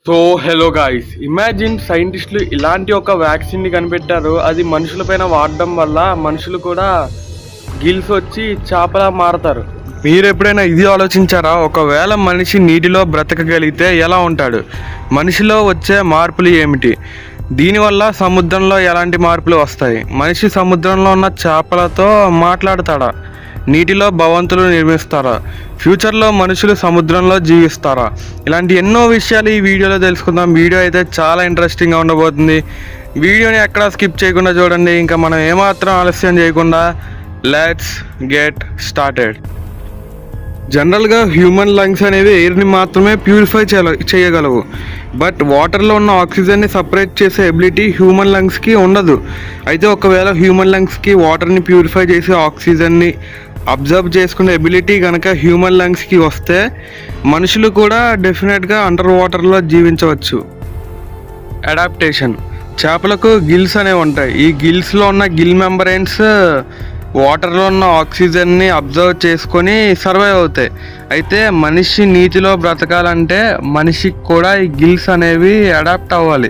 So hello guys, imagine సైంటిస్టులు ఇలాంటి ఒక వ్యాక్సిన్ని కనిపెట్టారు. అది మనుషులపైన వాడడం వల్ల మనుషులు కూడా గిల్స్ వచ్చి చేపలా మారతారు. మీరు ఎప్పుడైనా ఇది ఆలోచించారా? ఒకవేళ మనిషి నీటిలో బ్రతకగలిగితే ఎలా ఉంటాడు? మనిషిలో వచ్చే మార్పులు ఏమిటి? దీనివల్ల సముద్రంలో ఎలాంటి మార్పులు వస్తాయి? మనిషి సముద్రంలో ఉన్న చేపలతో మాట్లాడతాడా? నీటిలో భవంతులు నిర్మిస్తారా? ఫ్యూచర్లో మనుషులు సముద్రంలో జీవిస్తారా? ఇలాంటి ఎన్నో విషయాలు ఈ వీడియోలో తెలుసుకుందాం. వీడియో అయితే చాలా ఇంట్రెస్టింగ్గా ఉండబోతుంది. వీడియోని ఎక్కడా స్కిప్ చేయకుండా చూడండి. ఇంకా మనం ఏమాత్రం ఆలస్యం చేయకుండా లెట్స్ గెట్ స్టార్టెడ్. జనరల్గా హ్యూమన్ లంగ్స్ అనేవి ఎయిర్ని మాత్రమే ప్యూరిఫై చేయగలవు. బట్ వాటర్లో ఉన్న ఆక్సిజన్ని సపరేట్ చేసే ఎబిలిటీ హ్యూమన్ లంగ్స్కి ఉండదు. అయితే ఒకవేళ హ్యూమన్ లంగ్స్కి వాటర్ని ప్యూరిఫై చేసే ఆక్సిజన్ని అబ్జర్వ్ చేసుకునే ఎబిలిటీ కనుక హ్యూమన్ లంగ్స్కి వస్తే మనుషులు కూడా డెఫినెట్గా అండర్ వాటర్లో జీవించవచ్చు. అడాప్టేషన్. చేపలకు గిల్స్ అనేవి ఉంటాయి. ఈ గిల్స్లో ఉన్న గిల్ మెంబరైన్స్ వాటర్లో ఉన్న ఆక్సిజన్ని అబ్జర్వ్ చేసుకొని సర్వైవ్ అవుతాయి. అయితే మనిషి నీటిలో బ్రతకాలంటే మనిషికి కూడా ఈ గిల్స్ అనేవి అడాప్ట్ అవ్వాలి.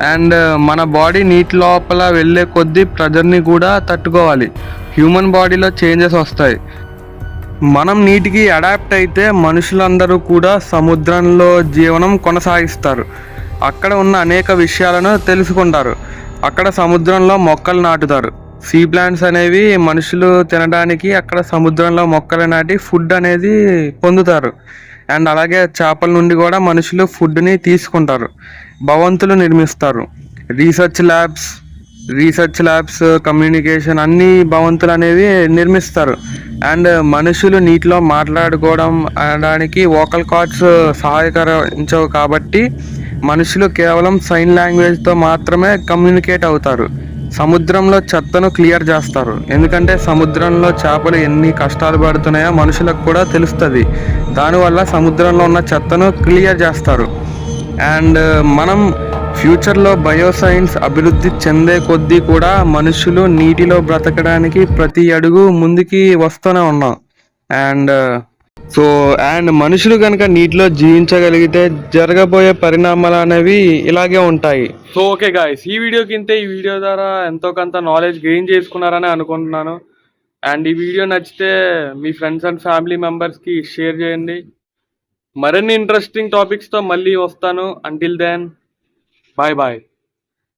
అండ్ మన బాడీ నీటి లోపల వెళ్ళే కొద్దీ ప్రెజర్ని కూడా తట్టుకోవాలి. హ్యూమన్ బాడీలో చేంజెస్ వస్తాయి. మనం నీటికి అడాప్ట్ అయితే మనుషులందరూ కూడా సముద్రంలో జీవనం కొనసాగిస్తారు. అక్కడ ఉన్న అనేక విషయాలను తెలుసుకుంటారు. అక్కడ సముద్రంలో మొక్కలు నాటుతారు. సీ ప్లాంట్స్ అనేవి మనుషులు తినడానికి అక్కడ సముద్రంలో మొక్కలు నాటి ఫుడ్ అనేది పొందుతారు. అండ్ అలాగే చేపల నుండి కూడా మనుషులు ఫుడ్ని తీసుకుంటారు. భవంతులు నిర్మిస్తారు. రీసెర్చ్ ల్యాబ్స్, కమ్యూనికేషన్ అన్ని భవంతులు అనేవి నిర్మిస్తారు. అండ్ మనుషులు నీటిలో మాట్లాడుకోవడం అనడానికి వోకల్ కార్డ్స్ సహాయకరించవు కాబట్టి మనుషులు కేవలం సైన్ లాంగ్వేజ్తో మాత్రమే కమ్యూనికేట్ అవుతారు. సముద్రంలో చెత్తను క్లియర్ చేస్తారు. ఎందుకంటే సముద్రంలో చేపలు ఎన్ని కష్టాలు పడుతున్నాయో మనుషులకు కూడా తెలుస్తుంది. దానివల్ల సముద్రంలో ఉన్న చెత్తను క్లియర్ చేస్తారు. అండ్ మనం ఫ్యూచర్లో బయోసైన్స్ అభివృద్ధి చెందే కొద్దీ కూడా మనుషులు నీటిలో బ్రతకడానికి ప్రతి అడుగు ముందుకి వస్తూనే ఉన్నాం. అండ్ మనుషులు కనుక నీటిలో జీవించగలిగితే జరగబోయే పరిణామాలు అనేవి ఇలాగే ఉంటాయి. సో ఓకే గాయ్స్, ఈ వీడియో ద్వారా ఎంతో కొంత నాలెడ్జ్ గెయిన్ చేసుకున్నారని అనుకుంటున్నాను. అండ్ ఈ వీడియో నచ్చితే మీ ఫ్రెండ్స్ అండ్ ఫ్యామిలీ మెంబర్స్కి షేర్ చేయండి. మరిన్ని ఇంట్రెస్టింగ్ టాపిక్స్తో మళ్ళీ వస్తాను. Until then, bye bye.